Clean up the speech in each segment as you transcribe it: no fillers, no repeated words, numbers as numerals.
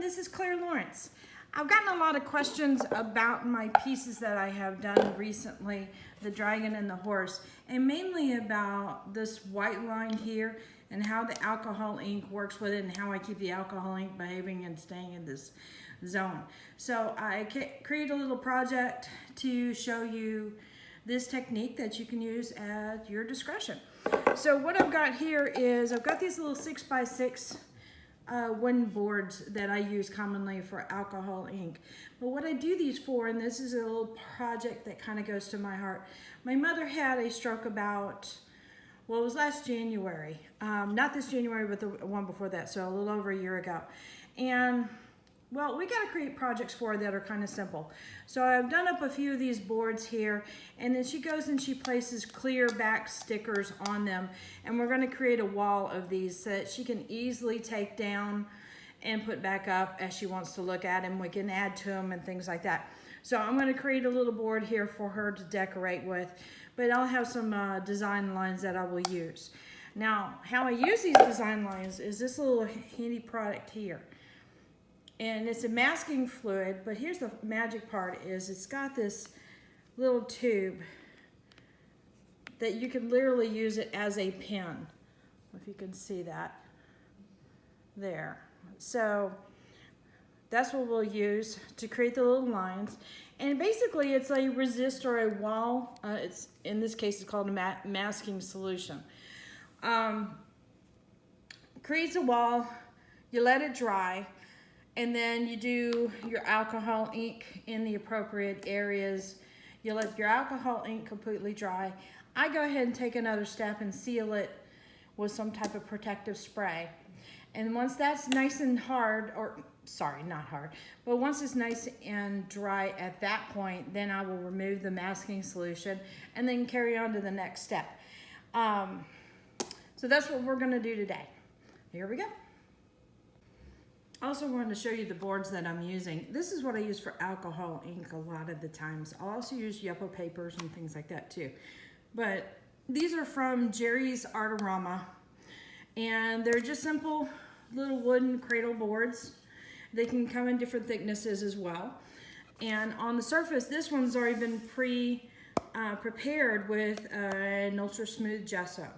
this is Clara Lawrence. I've gotten a lot of questions about my pieces that I have done recently, the dragon and the horse, and mainly about this white line here and how the alcohol ink works with it and how I keep the alcohol ink behaving and staying in this zone. So I created a little project to show you this technique that you can use at your discretion. So what I've got here is I've got these little 6x6 wooden boards that I use commonly for alcohol ink. But what I do these for, and this is a little project that kind of goes to my heart. My mother had a stroke about, well, it was last January. Not this January, but the one before that, so a little over a year ago. And well, we got to create projects for her that are kind of simple. So I've done up a few of these boards here, and then she goes and she places clear back stickers on them. And we're going to create a wall of these so that she can easily take down and put back up as she wants to look at them. We can add to them and things like that. So I'm going to create a little board here for her to decorate with, but I'll have some design lines that I will use. Now, how I use these design lines is this little handy product here. And it's a masking fluid, but here's the magic part is it's got this little tube that you can literally use it as a pen, if you can see that there. So that's what we'll use to create the little lines. And basically it's a resist or a wall. It's in this case it's called a masking solution. Creates a wall, you let it dry, and then you do your alcohol ink in the appropriate areas. You let your alcohol ink completely dry. I go ahead and take another step and seal it with some type of protective spray. And once that's nice and hard, or sorry, not hard, but once it's nice and dry at that point, then I will remove the masking solution and then carry on to the next step. So that's what we're gonna do today. Here we go. I also wanted to show you the boards that I'm using. This is what I use for alcohol ink a lot of the times. I'll also use Yupo papers and things like that too. But these are from Jerry's Artorama, and they're just simple little wooden cradle boards. They can come in different thicknesses as well. And on the surface, this one's already been prepared with an ultra smooth gesso.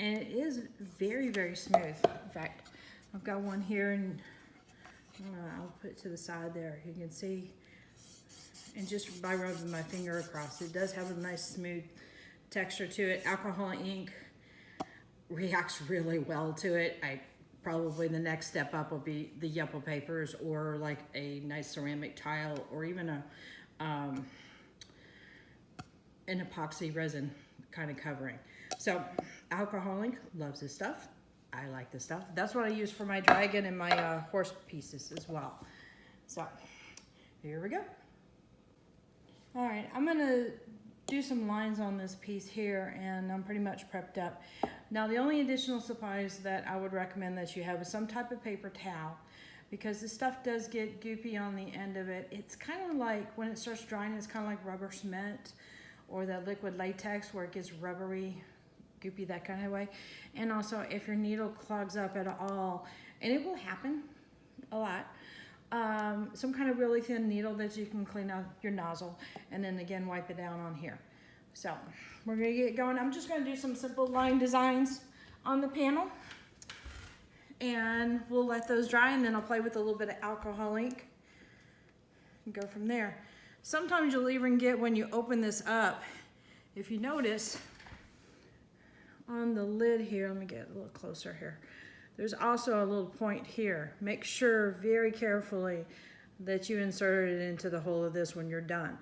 And it is very, very smooth. In fact, I've got one here and I'll put it to the side there. You can see, and just by rubbing my finger across, it does have a nice smooth texture to it. Alcohol ink reacts really well to it. Probably the next step up will be the Yupo papers or like a nice ceramic tile or even an epoxy resin kind of covering. So alcohol ink loves this stuff. I like this stuff. That's what I use for my dragon and my horse pieces as well. So here we go. All right, I'm gonna do some lines on this piece here and I'm pretty much prepped up. Now the only additional supplies that I would recommend that you have is some type of paper towel because this stuff does get goopy on the end of it. It's kind of like, when it starts drying, it's kind of like rubber cement or that liquid latex where it gets rubbery, goopy, that kind of way. And also if your needle clogs up at all, and it will happen a lot, some kind of really thin needle that you can clean out your nozzle and then again wipe it down on here. So we're gonna get going. I'm just gonna do some simple line designs on the panel and we'll let those dry and then I'll play with a little bit of alcohol ink and go from there. Sometimes you'll even get, when you open this up, if you notice, on the lid here, let me get a little closer here. There's also a little point here. Make sure very carefully that you insert it into the hole of this when you're done.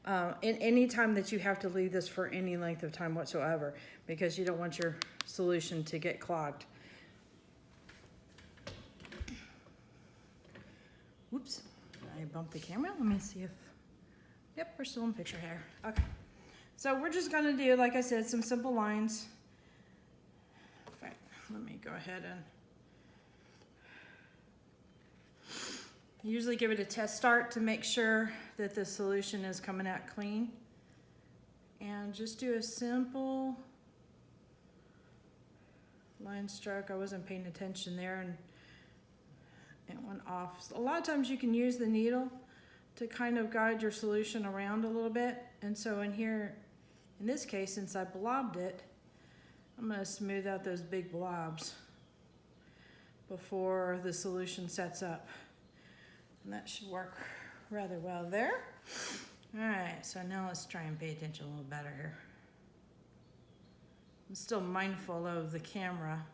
And any time that you have to leave this for any length of time whatsoever, because you don't want your solution to get clogged. Whoops, I bumped the camera. Let me see if, yep, we're still in picture here. Okay, so we're just gonna do, like I said, some simple lines. Let me go ahead and usually give it a test start to make sure that the solution is coming out clean. And just do a simple line stroke. I wasn't paying attention there and it went off. A lot of times you can use the needle to kind of guide your solution around a little bit. And so in here, in this case, since I blobbed it, I'm going to smooth out those big blobs before the solution sets up. And that should work rather well there. All right, so now let's try and pay attention a little better here. I'm still mindful of the camera.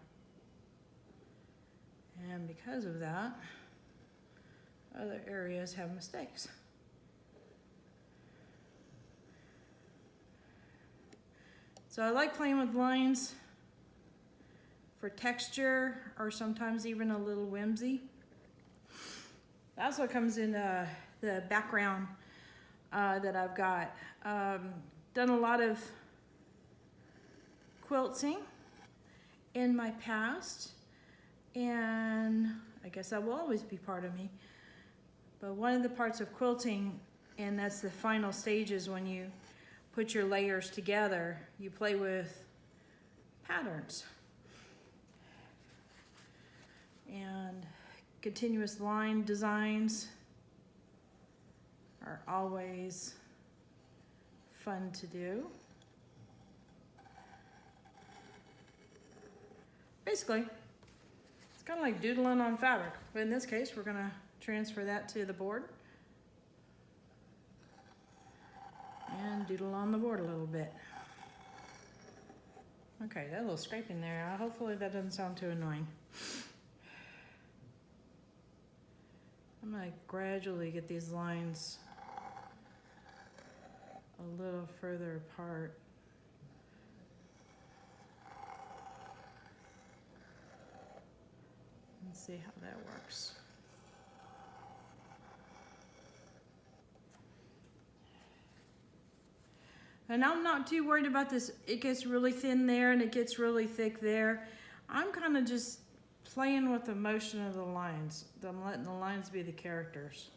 And because of that, other areas have mistakes. So I like playing with lines for texture or sometimes even a little whimsy. That also comes in the background that I've got. Done a lot of quilting in my past, and I guess that will always be part of me. But one of the parts of quilting, and that's the final stages when you put your layers together, you play with patterns. And continuous line designs are always fun to do. Basically, it's kind of like doodling on fabric, but in this case, we're gonna transfer that to the board and doodle on the board a little bit. Okay, that little scraping there, hopefully that doesn't sound too annoying. I'm gonna gradually get these lines a little further apart. Let's see how that works. And I'm not too worried about this. It gets really thin there and it gets really thick there. I'm kind of just playing with the motion of the lines. I'm letting the lines be the characters.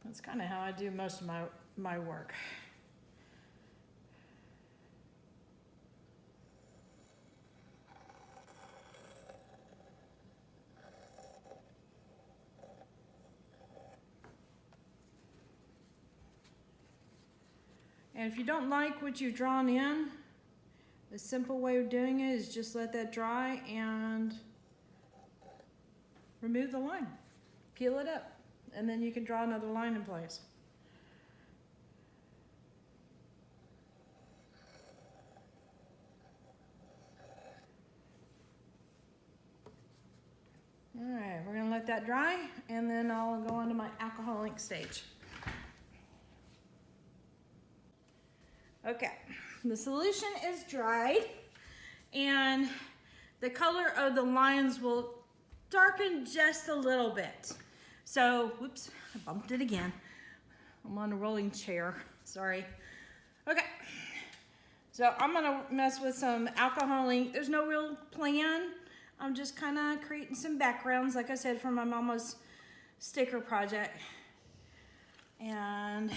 That's kind of how I do most of my work. And if you don't like what you've drawn in, the simple way of doing it is just let that dry and remove the line. Peel it up, and then you can draw another line in place. All right, we're gonna let that dry, and then I'll go on to my alcohol ink stage. Okay, the solution is dried, and the color of the lines will darken just a little bit. So, whoops, I bumped it again. I'm on a rolling chair, sorry. Okay, so I'm gonna mess with some alcohol ink. There's no real plan. I'm just kind of creating some backgrounds, like I said, for my mama's sticker project. And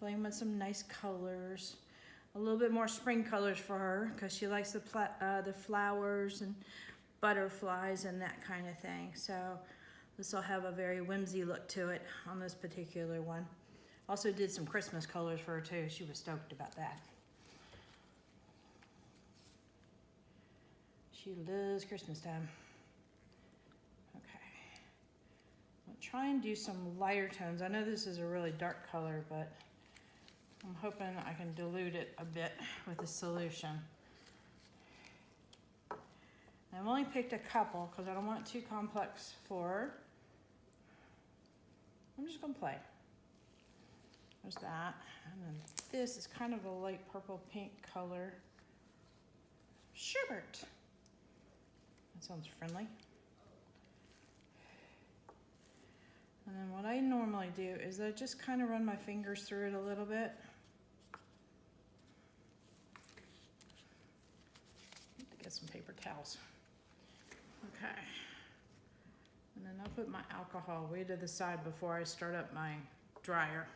playing with some nice colors, a little bit more spring colors for her because she likes the flowers and butterflies and that kind of thing. So this will have a very whimsy look to it on this particular one. Also did some Christmas colors for her too. She was stoked about that. She loves Christmas time. Okay. I'll try and do some lighter tones. I know this is a really dark color, but I'm hoping I can dilute it a bit with the solution. I've only picked a couple because I don't want it too complex for her. I'm just gonna play. There's that. And then this is kind of a light purple pink color. Sherbert. That sounds friendly. And then what I normally do is I just kind of run my fingers through it a little bit. Get some paper towels. Okay. And then I'll put my alcohol way to the side before I start up my dryer.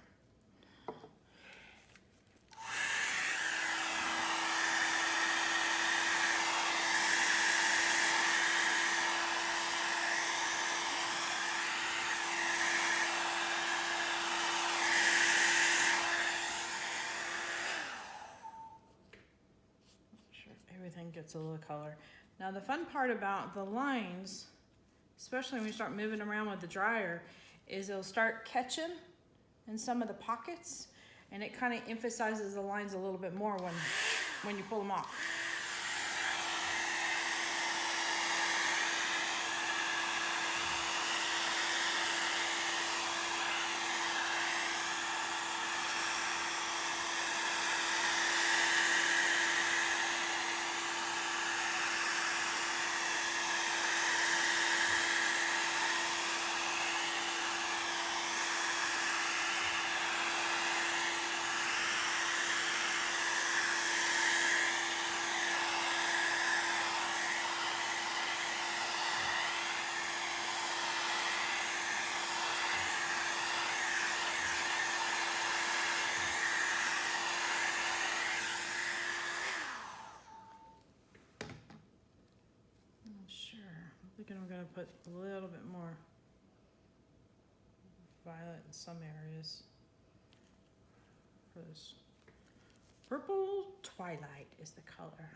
everything gets a little color. Now the fun part about the lines, especially when we start moving around with the dryer, is it'll start catching in some of the pockets, and it kind of emphasizes the lines a little bit more when you pull them off. I think I'm going to put a little bit more violet in some areas. For this purple twilight is the color.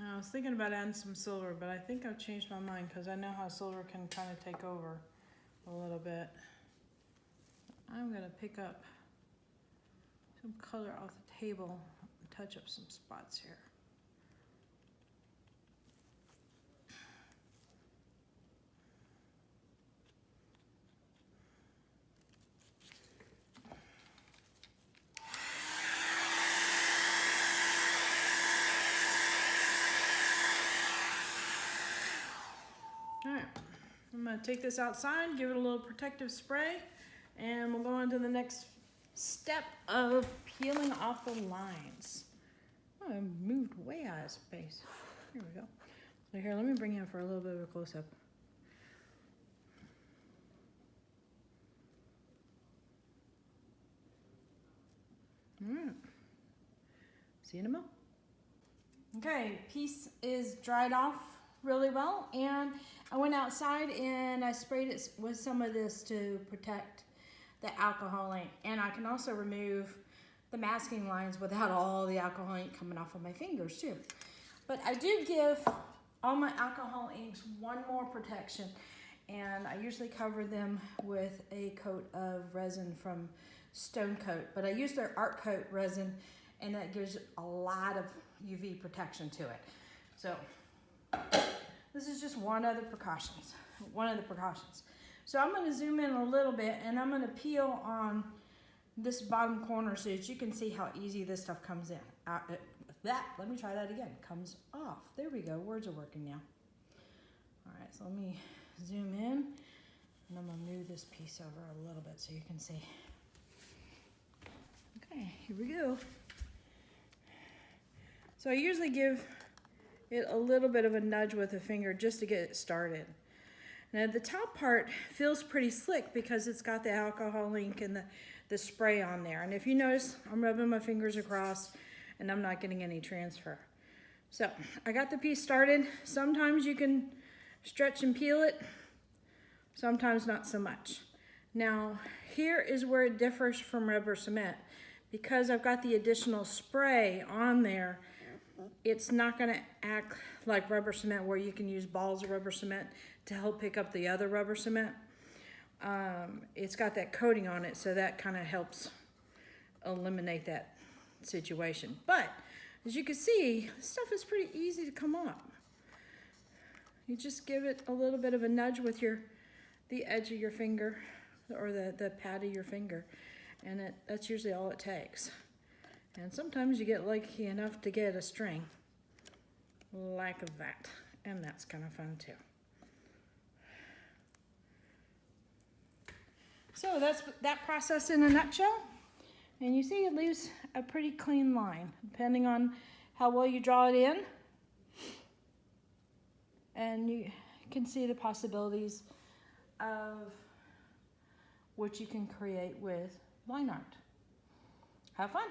I was thinking about adding some silver, but I think I've changed my mind because I know how silver can kind of take over a little bit. I'm going to pick up some color off the table and touch up some spots here. Alright, I'm going to take this outside, give it a little protective spray, and we'll go on to the next step of peeling off the lines. Oh, I moved way out of space. Here we go. So here, let me bring you in for a little bit of a close-up. Alright, see you in a moment. Okay, piece is dried off really well, and I went outside and I sprayed it with some of this to protect the alcohol ink, and I can also remove the masking lines without all the alcohol ink coming off of my fingers too. But I do give all my alcohol inks one more protection, and I usually cover them with a coat of resin from Stone Coat, but I use their Art Coat resin, and that gives a lot of UV protection to it. So this is just one of the precautions. So I'm going to zoom in a little bit, and I'm going to peel on this bottom corner so that you can see how easy this stuff comes in. Let me try that again. Comes off. There we go. Words are working now. All right, so let me zoom in, and I'm going to move this piece over a little bit so you can see. Okay, here we go. So I usually give it a little bit of a nudge with a finger just to get it started. Now the top part feels pretty slick because it's got the alcohol ink and the spray on there. And if you notice, I'm rubbing my fingers across and I'm not getting any transfer. So I got the piece started. Sometimes you can stretch and peel it, sometimes not so much. Now here is where it differs from rubber cement. Because I've got the additional spray on there, it's not going to act like rubber cement where you can use balls of rubber cement to help pick up the other rubber cement. It's got that coating on it, so that kind of helps eliminate that situation. But as you can see, this stuff is pretty easy to come up. You just give it a little bit of a nudge with the edge of your finger or the pad of your finger, and that's usually all it takes. And sometimes you get lucky enough to get a string like that, and that's kind of fun too. So that's that process in a nutshell. And you see it leaves a pretty clean line, depending on how well you draw it in. And you can see the possibilities of what you can create with line art. Have fun.